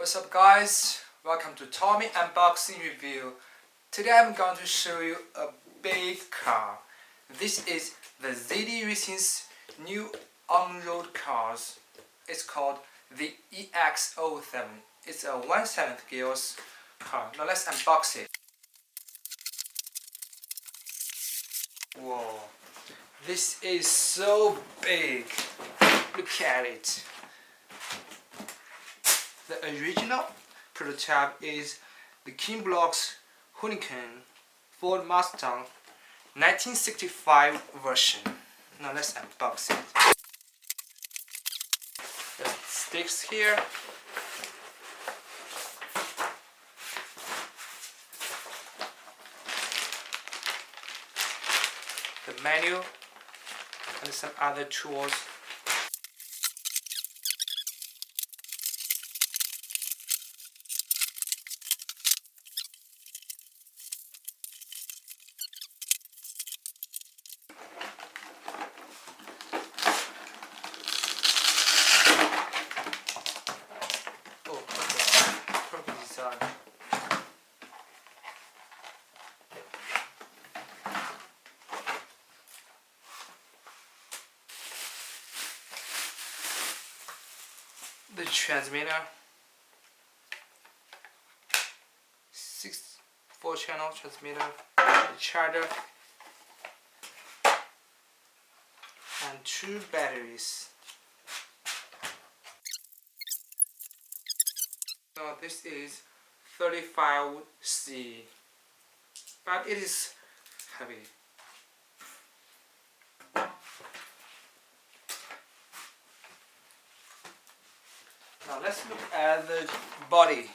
What's up guys, welcome to Tommy Unboxing Review. Today I'm going to show you a big car. This is the ZD Racing's new on-road cars. It's called the EX07. It's a 1/7 gears car. Now let's unbox it. Whoa, this is so big. Look at it. The original prototype is the King Block's Hoonigan Ford Mustang 1965 version. Now let's unbox it. The sticks here. The menu and some other tools. The transmitter, 4-channel transmitter, the charger, and 2 batteries. Now this is 35C, but it is heavy. Now let's look at the body.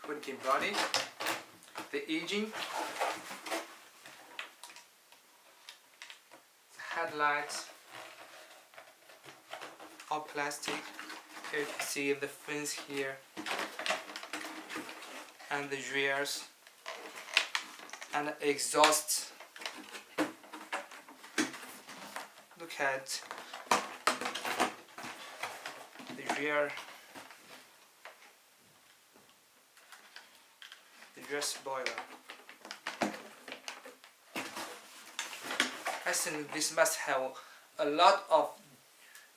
Hoonigan body, the engine, headlights, all plastic. Here you can see the fins here, and the rears, and the exhaust. Look at the rear spoiler. I think this must have a lot of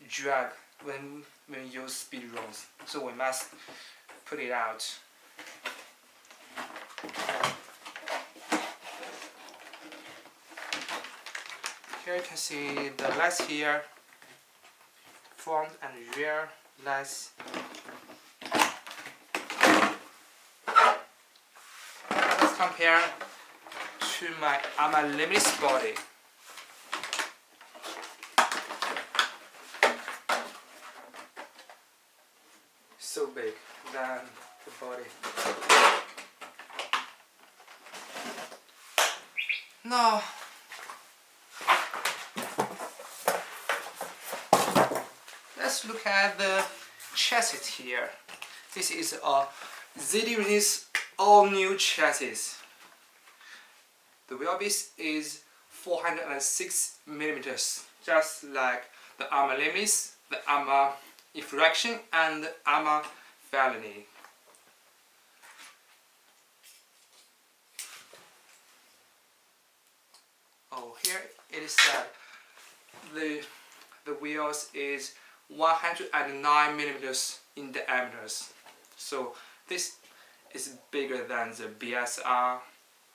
drag when you use speed roads, so we must put it out. Here you can see the lights here, front and rear lights. Let's compare to my Limited body. So big than the body. Now let's look at the chassis here. This is a ZD Racing's all-new chassis. The wheelbase is 406 millimeters, just like the Armour Limits, the Armour Infraction, and the Armour Felony. Oh, here it is that the wheels is 109 millimeters in diameters. So this is bigger than the BSR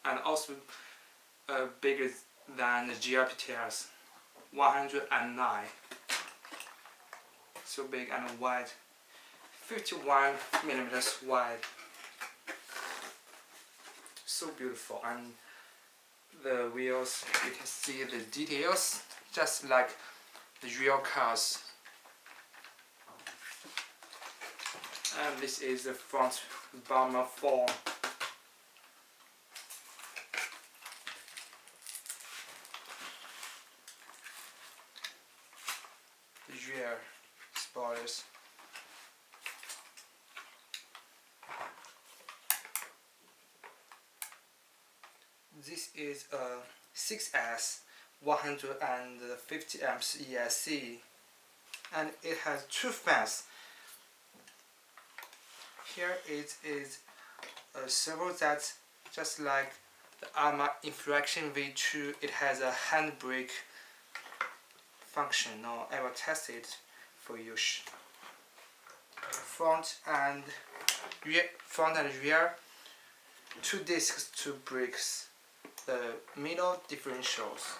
and also bigger than the GRPTS. 109. So big and wide. 51 millimeters wide. So beautiful. And the wheels, you can see the details just like the real cars. And this is the front bumper form. The rear spoilers. This is a 6S 150 amps ESC, and it has 2 fans Here it is a servo that's just like the ARMA Infraction V2. It has a handbrake function. Now I will test it for you. Front and rear, 2 discs, 2 brakes, the middle differentials.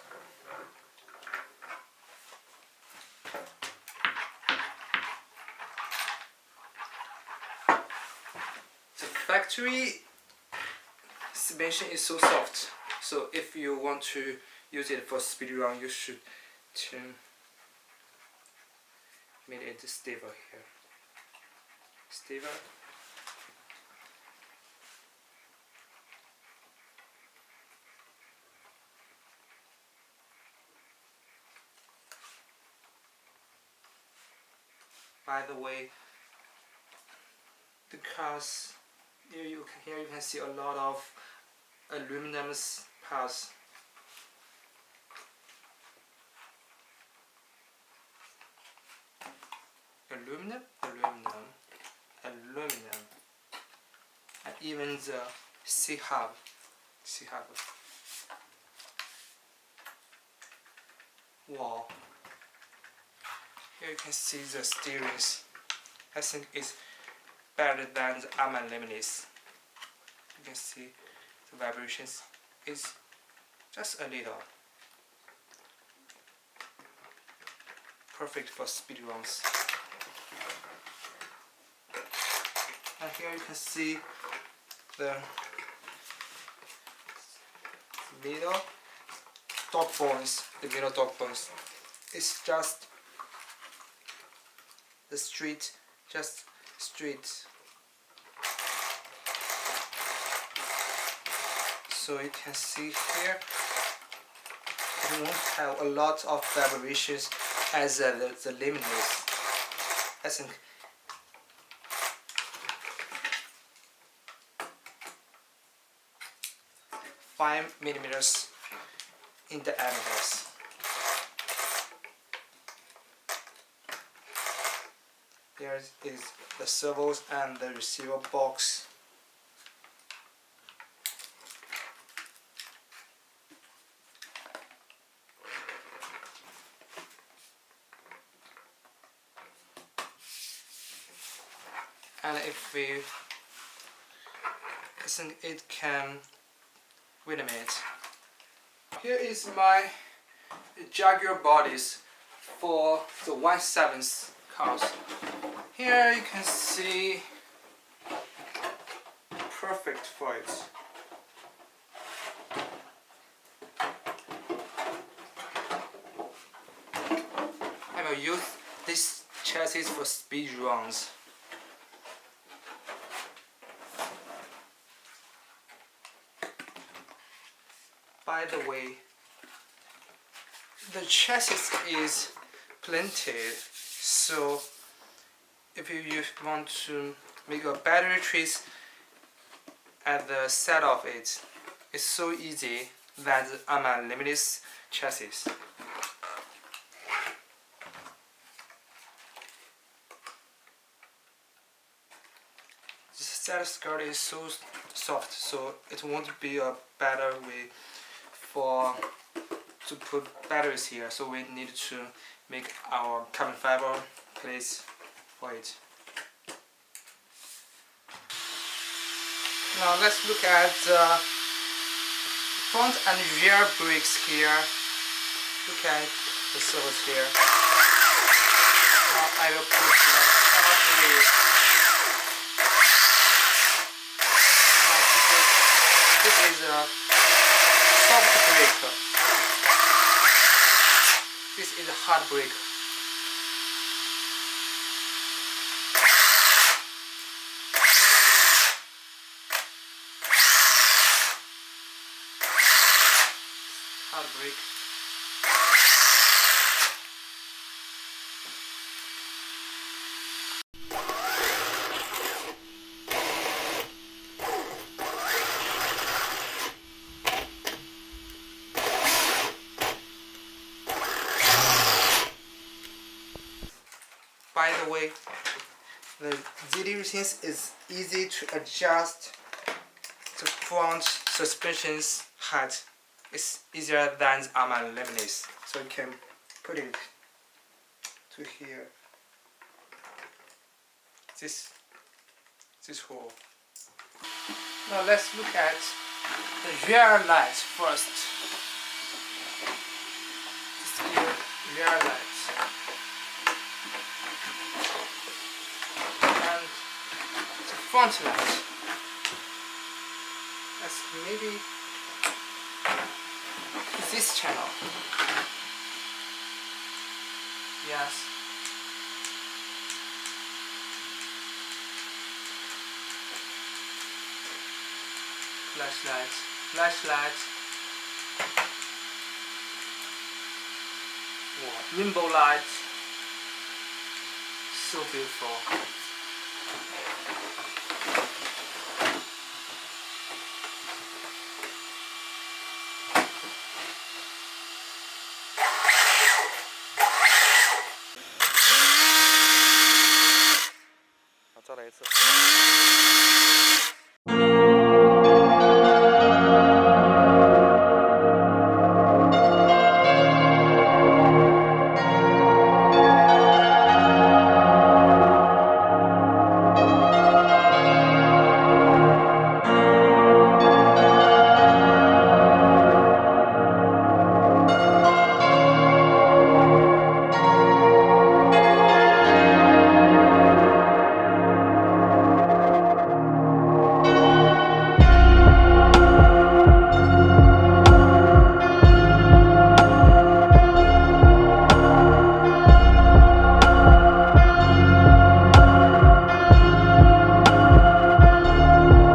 The factory suspension is so soft, so if you want to use it for speed run, you should make it stable here. Stable. By the way, the cars here you can see a lot of aluminum parts. Aluminum, and even the C-hub. Wow. Here you can see the steering. I think it's better than the ARMA Limitless. You can see the vibrations is just a little. Perfect for speed runs. And here you can see the middle dog bones. The middle dog bones. It's just the straight. So you can see here, it won't have a lot of vibrations as the Limitless. I think five millimeters in diameters. Here is the servos and the receiver box. And if we, I think it can, wait a minute. Here is my Jaguar bodies for the 1.7 cars. Here you can see perfect for it. I will use this chassis for speed runs. By the way, the chassis is planted, so if you want to make a battery trace at the side of it, it's so easy than the ARMA Limitless chassis. The side skirt is so soft, so it won't be a better way to put batteries here, so we need to make our carbon fiber plates for it. Now let's look at the front and rear brakes here. Look at the servos here. Now I will put the power brake. This is a soft brake. This is a hard brake. Hard brake. By the way, The ZD racing is easy to adjust the front suspension's height. It's easier than Arma Lemonade, so you can put it to here. This hole. Now let's look at the rear light first. This here, rear light. And the front light. That's maybe this channel. Yes. Flashlight. Wow. Rainbow light. So beautiful.